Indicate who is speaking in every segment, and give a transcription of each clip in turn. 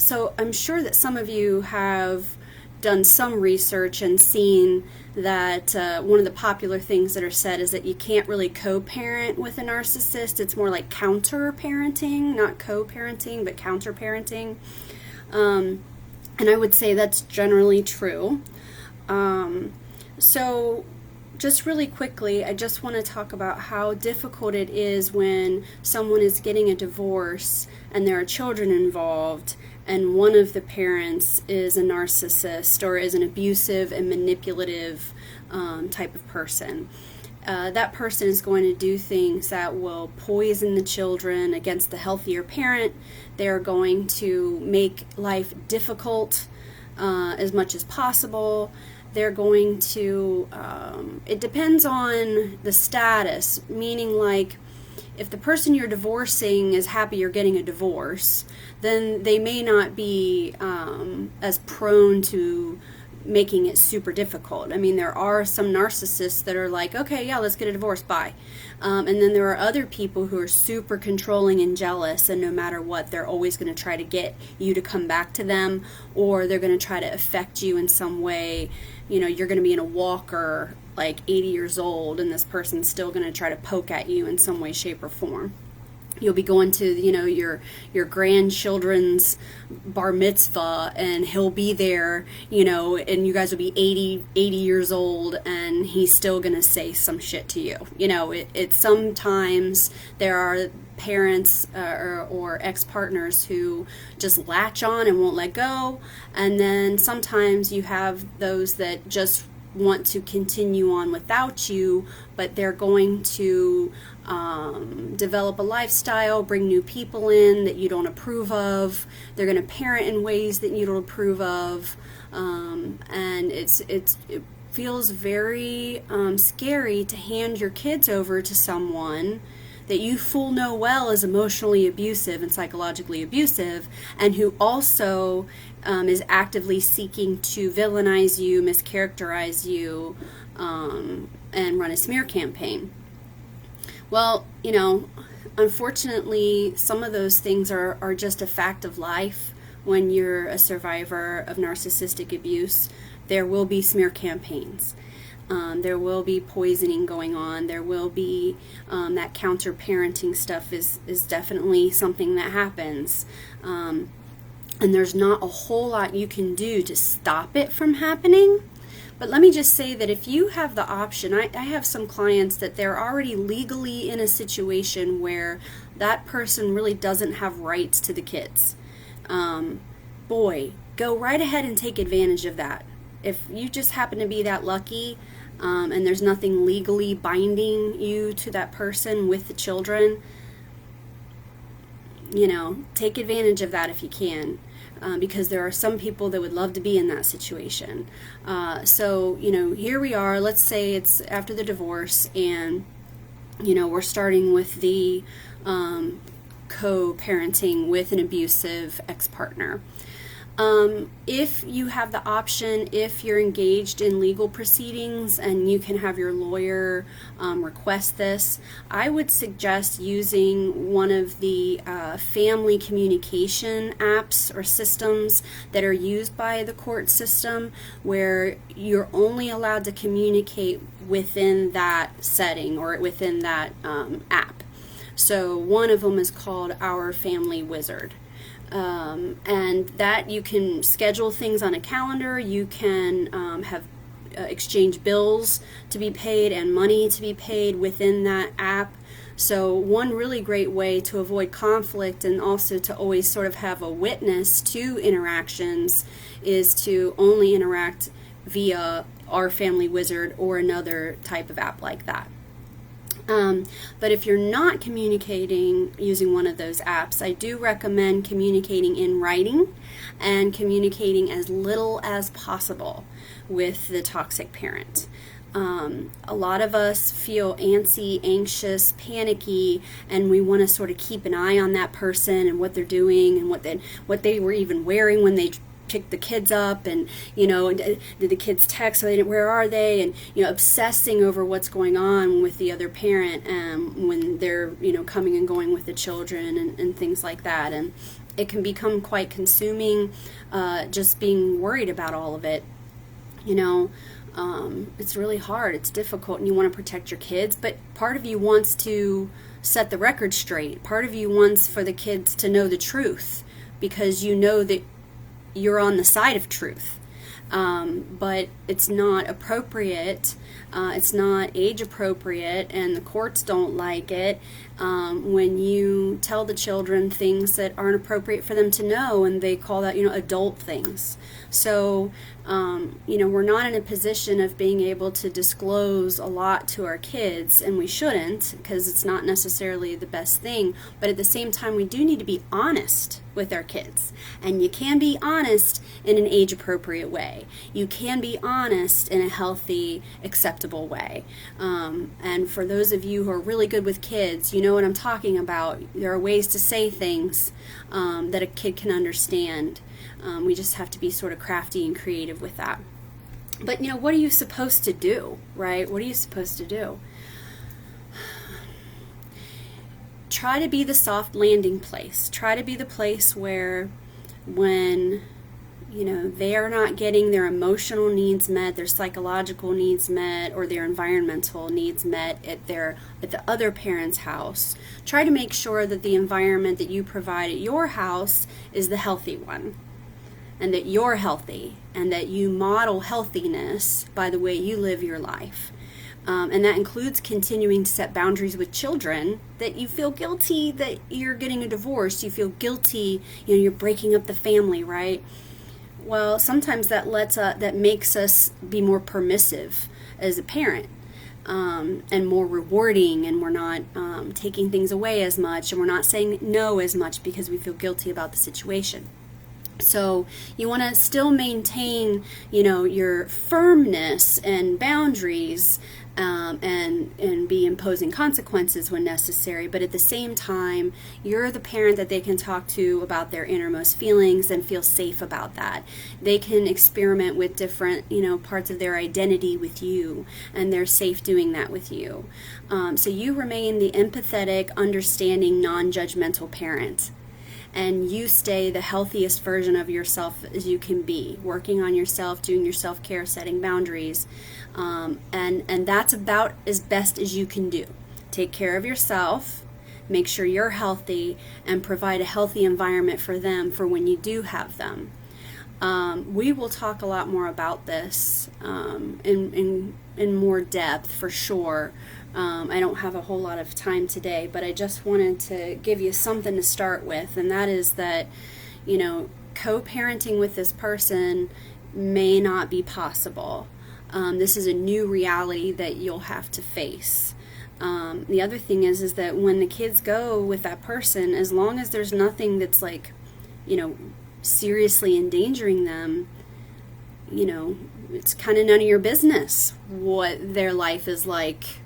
Speaker 1: So I'm sure that some of you have done some research and seen that one of the popular things that are said is that you can't really co-parent with a narcissist. It's more like counter-parenting, not co-parenting, but counter-parenting. And I would say that's generally true. So just really quickly, I just want to talk about how difficult it is when someone is getting a divorce and there are children involved and one of the parents is a narcissist or is an abusive and manipulative type of person. That person is going to do things that will poison the children against the healthier parent. They're going to make life difficult as much as possible. They're going to, it depends on the status, meaning like if the person you're divorcing is happy you're getting a divorce, then they may not be as prone to making it super difficult. I mean, there are some narcissists that are like, okay, yeah, let's get a divorce, bye. And then there are other people who are super controlling and jealous, and no matter what, they're always going to try to get you to come back to them, or they're going to try to affect you in some way. You know, you're going to be in a walker, like 80 years old, and this person's still going to try to poke at you in some way, shape, or form. You'll be going to, you know, your grandchildren's bar mitzvah, and he'll be there, you know, and you guys will be 80 years old, and he's still going to say some shit to you. You know, it's sometimes there are parents or ex-partners who just latch on and won't let go, and then sometimes you have those that just want to continue on without you, but they're going to develop a lifestyle, bring new people in that you don't approve of. They're going to parent in ways that you don't approve of, and it feels very scary to hand your kids over to someone that you full know well is emotionally abusive and psychologically abusive, and who also is actively seeking to villainize you, mischaracterize you, and run a smear campaign. Well, you know, unfortunately, some of those things are just a fact of life. When you're a survivor of narcissistic abuse, there will be smear campaigns. There will be poisoning going on. There will be that counter-parenting stuff is definitely something that happens. And there's not a whole lot you can do to stop it from happening. But let me just say that if you have the option, I have some clients that they're already legally in a situation where that person really doesn't have rights to the kids. Boy, go right ahead and take advantage of that. If you just happen to be that lucky, and there's nothing legally binding you to that person with the children, you know, take advantage of that if you can. Because there are some people that would love to be in that situation. So, you know, here we are. Let's say it's after the divorce, and, you know, we're starting with the co-parenting with an abusive ex-partner. If you have the option, if you're engaged in legal proceedings and you can have your lawyer request this, I would suggest using one of the family communication apps or systems that are used by the court system, where you're only allowed to communicate within that setting or within that app. So one of them is called Our Family Wizard. And that you can schedule things on a calendar. You can have exchange bills to be paid and money to be paid within that app. So one really great way to avoid conflict and also to always sort of have a witness to interactions is to only interact via Our Family Wizard or another type of app like that. But if you're not communicating using one of those apps, I do recommend communicating in writing and communicating as little as possible with the toxic parent. A lot of us feel antsy, anxious, panicky, and we want to sort of keep an eye on that person and what they're doing and what they were even wearing when they pick the kids up, and, you know, did the kids text, where are they, and, you know, obsessing over what's going on with the other parent when they're, you know, coming and going with the children and things like that. And it can become quite consuming, just being worried about all of it. You know, it's really hard, it's difficult, and you want to protect your kids, but part of you wants to set the record straight. Part of you wants for the kids to know the truth, because you know that you're on the side of truth. But it's not appropriate, it's not age appropriate, and the courts don't like it when you tell the children things that aren't appropriate for them to know, and they call that, adult things. So, we're not in a position of being able to disclose a lot to our kids, and we shouldn't, because it's not necessarily the best thing. But at the same time, we do need to be honest with our kids. And you can be honest in an age-appropriate way. You can be honest in a healthy, acceptable way. And for those of you who are really good with kids, you know what I'm talking about. There are ways to say things that a kid can understand. We just have to be sort of crafty and creative with that. But, what are you supposed to do, right? What are you supposed to do? Try to be the soft landing place. Try to be the place where when, they are not getting their emotional needs met, their psychological needs met, or their environmental needs met at the other parent's house, try to make sure that the environment that you provide at your house is the healthy one, and that you're healthy, and that you model healthiness by the way you live your life. And that includes continuing to set boundaries with children, that you feel guilty that you're getting a divorce, you feel guilty, you're breaking up the family, right? Well, sometimes that makes us be more permissive as a parent, and more rewarding, and we're not taking things away as much, and we're not saying no as much because we feel guilty about the situation. So you want to still maintain, your firmness and boundaries, and be imposing consequences when necessary. But at the same time, you're the parent that they can talk to about their innermost feelings and feel safe about that. They can experiment with different, parts of their identity with you, and they're safe doing that with you. So you remain the empathetic, understanding, non-judgmental parent. And you stay the healthiest version of yourself as you can be, working on yourself, doing your self-care, setting boundaries, and that's about as best as you can do. Take care of yourself, make sure you're healthy, and provide a healthy environment for them for when you do have them. We will talk a lot more about this in more depth, for sure. I don't have a whole lot of time today, but I just wanted to give you something to start with, and that is that, co-parenting with this person may not be possible. This is a new reality that you'll have to face. The other thing is that when the kids go with that person, as long as there's nothing that's seriously endangering them, it's kind of none of your business what their life is like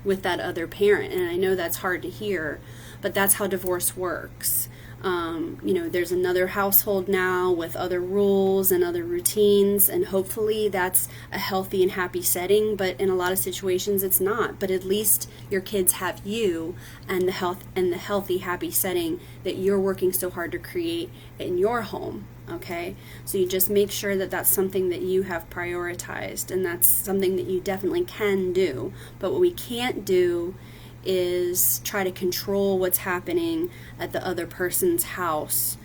Speaker 1: with that other parent. And I know that's hard to hear, but that's how divorce works. There's another household now with other rules and other routines, and hopefully that's a healthy and happy setting, but in a lot of situations it's not. But at least your kids have you and the healthy, happy setting that you're working so hard to create in your home. Okay, so you just make sure that that's something that you have prioritized, and that's something that you definitely can do. But what we can't do is try to control what's happening at the other person's house.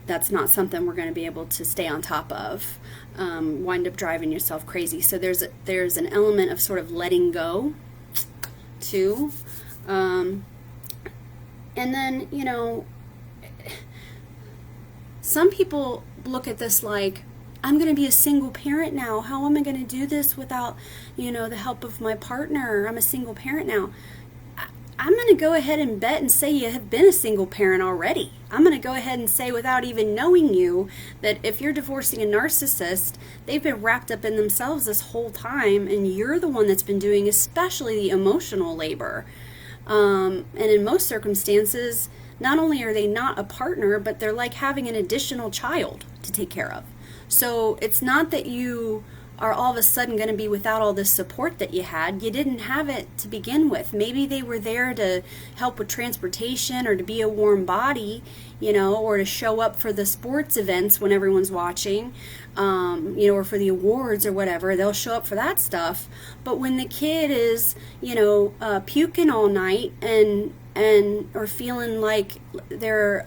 Speaker 1: That's not something we're going to be able to stay on top of. Wind up driving yourself crazy. So there's an element of sort of letting go too. And then, some people look at this like, I'm going to be a single parent now. How am I going to do this without, the help of my partner? I'm a single parent now. I'm going to go ahead and bet and say you have been a single parent already. I'm going to go ahead and say, without even knowing you, that if you're divorcing a narcissist, they've been wrapped up in themselves this whole time, and you're the one that's been doing especially the emotional labor. And in most circumstances, not only are they not a partner, but they're like having an additional child to take care of. So it's not that you are all of a sudden going to be without all this support that you had. You didn't have it to begin with. Maybe they were there to help with transportation or to be a warm body, you know, or to show up for the sports events when everyone's watching, you know, or for the awards or whatever. They'll show up for that stuff. But when the kid is, you know, puking all night and or feeling like they're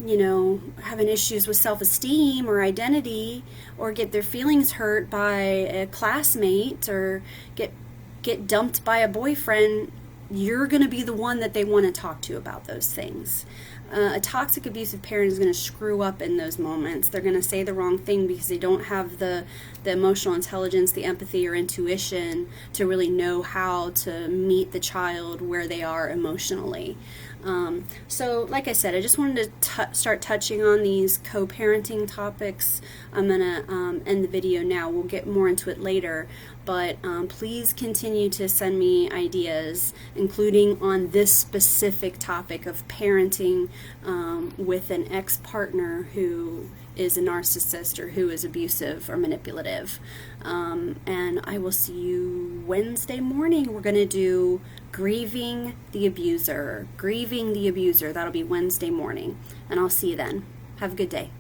Speaker 1: you know, having issues with self-esteem or identity, or get their feelings hurt by a classmate, or get dumped by a boyfriend, you're going to be the one that they want to talk to about those things. A toxic abusive parent is going to screw up in those moments. They're going to say the wrong thing because they don't have the emotional intelligence, the empathy or intuition to really know how to meet the child where they are emotionally. So like I said, I just wanted to start touching on these co-parenting topics. I'm going to end the video now. We'll get more into it later, but please continue to send me ideas, including on this specific topic of parenting with an ex-partner who is a narcissist or who is abusive or manipulative. And I will see you Wednesday morning. We're going to do grieving the abuser. Grieving the abuser. That'll be Wednesday morning. And I'll see you then. Have a good day.